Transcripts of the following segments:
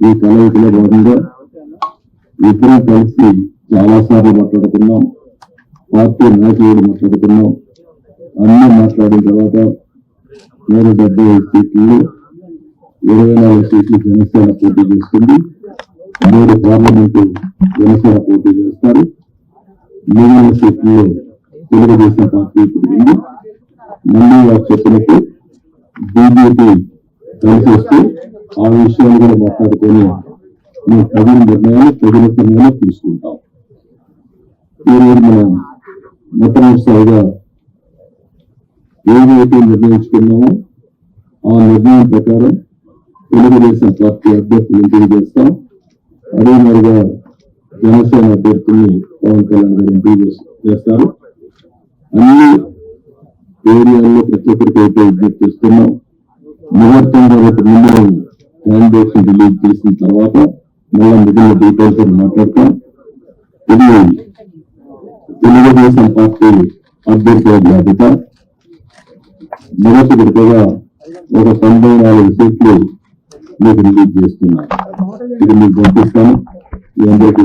ఈ కలయికలో భాగంగా ఇద్దరం కలిసి చాలాసార్లు మాట్లాడుకున్నాం. పార్టీ నాయకులు మాట్లాడుకున్నాం. అన్ని మాట్లాడిన తర్వాత 170 సీట్లు 24 సీట్లు జనసేన పోటీ చేస్తుంది. 3 పార్లమెంటు జనసేన పోటీ చేస్తారు. మిగిలిన సీట్లలో తెలుగుదేశం పార్టీ ఇప్పుడు ఉంది. మళ్ళీ వారు చెప్పినట్టు బీజేపీ కలిసి వస్తే ఆ విషయాలు కూడా మాట్లాడుకొని మేము తగిన నిర్ణయాలు తగిన సమయంలో తీసుకుంటాం. ఈరోజు మనం మొట్టమొదటిసారిగా ఏదైతే నిర్ణయించుకున్నామో ఆ నిర్ణయం ప్రకారం తెలుగుదేశం పార్టీ అభ్యర్థులు ఎంపిక చేస్తాం. అదే మరిగా జనసేన అభ్యర్థుల్ని పవన్ కళ్యాణ్ గారు ఎంపిక చేస్తారు. అన్ని ఏరియాల్లో ప్రతి ఒక్కరికి అయితే విజ్ఞప్తి చేస్తున్నాం. ముహూర్తం కాబట్టి ముందు క్యాండిడేట్స్ రిలీజ్ చేసిన తర్వాత మళ్ళా మిగిలిన డీటెయిల్స్ మాట్లాడతాం. ఇది తెలుగుదేశం పార్టీ అభ్యర్థుల జాబితా. మొదటి విడతగా ఒక 94 సీట్లు మీకు రిలీజ్ చేస్తున్నాను. ఇది మీకు పంపిస్తాను. మీ అందరికీ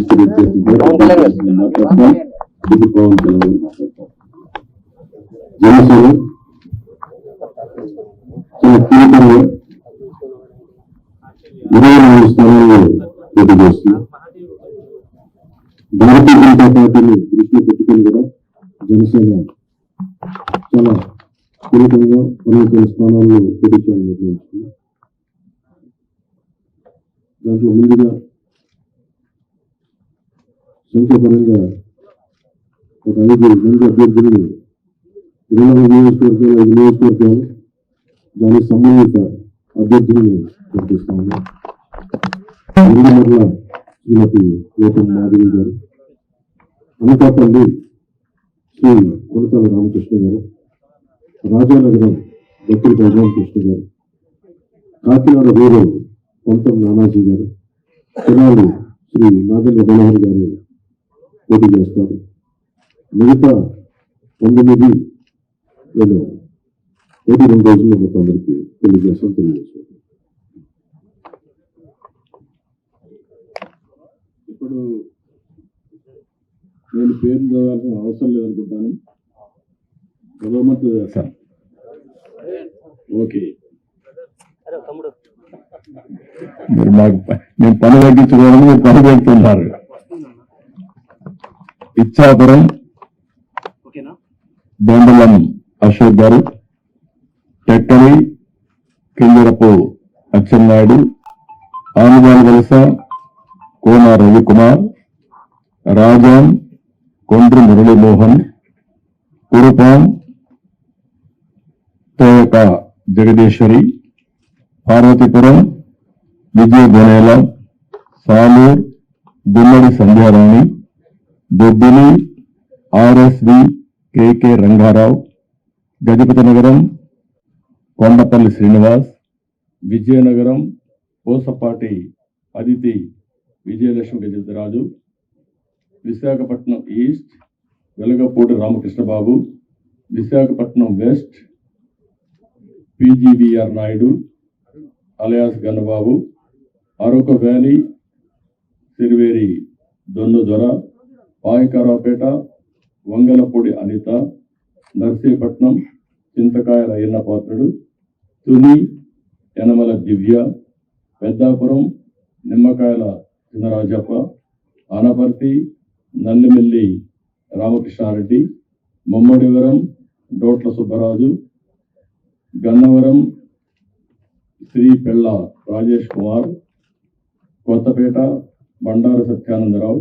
మాట్లాడతాం. ఇది పవన్ కళ్యాణ్ మాట్లాడతాం. జనసేన చాలా కీలకంగా 24 స్థానాల్లో పోటీ చేస్తుంది. భారతీయ జనతా పార్టీని దృష్టిలో పెట్టుకుని కూడా జనసేన చాలా కీలకంగా 12 స్థానాల్లో పోటీ చేయాలని నిర్ణయించుకుంది. దాంట్లో ముందుగా సంఖ్యాపరంగా ఒక 5 మంది అభ్యర్థులను 24 నియోజకవర్గాలు 5 నియోజకవర్గాలు దానికి సంబంధిత అభ్యర్థులను పంపిస్తాము. మరల శ్రీమతి గౌతమ్ మాధవి గారు, అనకాపల్లి శ్రీ కొనతాల రామకృష్ణ గారు, రాజానగరం దత్తుల బలరామకృష్ణ గారు, కాకినాడ రూరల్ కొంతం నానాజీ గారు, తెనాలి శ్రీ నాగేంద్ర మనోహర్ గారు పోటీ చేస్తారు. మిగతా 9 నేను 2 రోజుల్లో మొత్తం అందరికీ తెలియజేస్తాను. ఇప్పుడు నేను పేరు చదవాల్సిన అవసరం లేదనుకుంటాను. గవర్నమెంట్ చేస్తాను. ఓకే, మీరు మాకు నేను పని తగ్గించుకోవడం మీరు పని పెడుతున్నారు. Ichchapuram బొండలం Ashok garu, Tekkali Kinjarapu Atchannaidu, Anugala Valasa Kona Ravikumar, Rajam Kondru Muralimohan, Kurupam Thoyaka Jagadeeswari, Parvathipuram Vijaya Gonela, Salur Gummadi Sandhyarani, Bobbili RSV KK Rangarao, Gajapathi Nagaram Kondapalli Srinivas, Vizianagaram Posapati Aditi Vijayalakshmi Gajapathiraju, Visakhapatnam East Velagapudi Ramakrishnababu, Visakhapatnam West PGVR Naidu alias Gannababu, Araku Valley Siriveri Donnudora, Payakaraopeta Vangalapudi Anitha, Narsipatnam Chintakayala Ayyannapatrudu, Tuni Yanamala Divya, Peddapuram Nimmakayala Chinarajappa, Anaparthi Nallimilli Ramakrishna Reddy, Mummidivaram డోట్ల Subbaraju, Gannavaram Shri పెళ్ళ రాజేష్ కుమార్, కొత్తపేట బండారు సత్యానందరావు,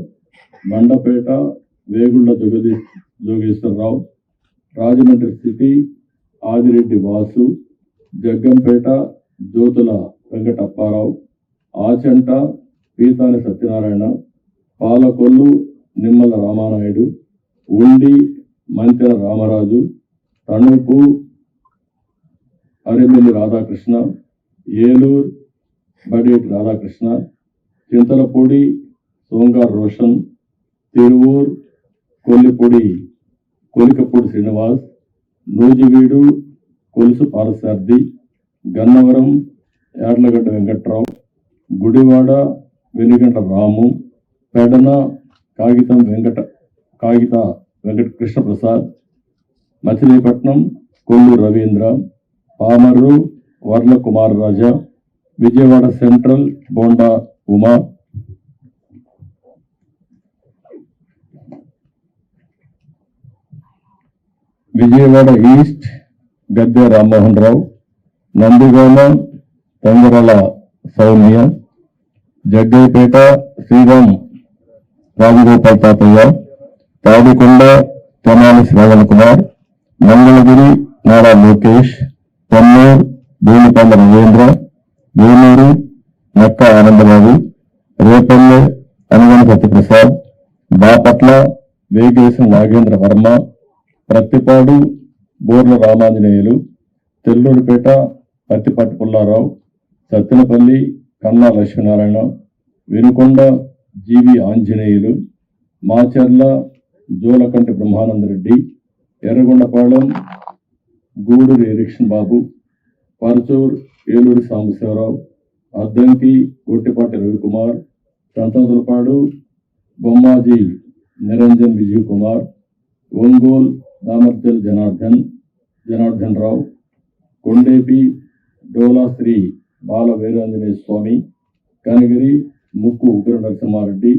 మండపేట వేగుళ్ల జోగేశ్వరరావు, రాజమండ్రి సిటీ ఆదిరెడ్డి వాసు, జగ్గంపేట జ్యోతుల వెంకటప్పారావు, ఆచంట పీతాని సత్యనారాయణ, పాలకొల్లు నిమ్మల రామానాయుడు, ఉండి మంతెన రామరాజు, తణుకు అరిమిల్లి రాధాకృష్ణ, ఏలూరు బడేటి రాధాకృష్ణ, చింతలపూడి సోంగార్ రోషన్, తిరువూర్ కొలికపూడి శ్రీనివాస్, నూజివీడు కొలుసు పారసార్థి, గన్నవరం యార్లగడ్డ వెంకట్రావు, గుడివాడ వెలిగంట రాము, పెడన కాగిత వెంకట కృష్ణప్రసాద్, మచిలీపట్నం కొల్లు రవీంద్ర, పామర్రు వర్ల కుమార్ రాజా, విజయవాడ సెంట్రల్ బోండా ఉమా, విజయవాడ ఈస్ట్ గద్దె రామ్మోహన్ రావు, నందిగామ తంగరల సౌమ్య, జగ్గైపేట శ్రీరామ్ రాజగోపాల్ తాతయ్య, తాడికొండ తెనాలి శ్రవణ్ కుమార్, మంగళగిరి నారా లోకేష్, పొన్నూరు భూమికొండ రవీంద్ర, ఏలూరు నక్క ఆనందబాబు, రేపల్లె అనుగణ సత్యప్రసాద్, బాపట్ల వేగేశం నాగేంద్ర వర్మ, ప్రత్తిపాడు బోర్ల రామాంజనేయులు, తెల్లూరుపేట పత్తిపాటి పుల్లారావు, సత్తెనపల్లి కన్నా లక్ష్మీనారాయణ, వినుకొండ జీవి ఆంజనేయులు, మాచర్ల జోలకంటి బ్రహ్మానందరెడ్డి, ఎర్రగొండపాళెం గూడూరు ఎరిక్షన్ బాబు, పరచూర్ ఏలూరి సాంబశివరావు, అద్దంకి గొట్టిపాటి రవికుమార్, సంతనతులపాడు బొమ్మాజీ నిరంజన్ విజయ్ కుమార్, ఒంగోల్ దామర్జల్ జనార్దన్ రావు, కొండేపి డోలా శ్రీ బాల వీరాంజనేయ స్వామి, కనగిరి ముక్కు ఉగ్ర నరసింహారెడ్డి.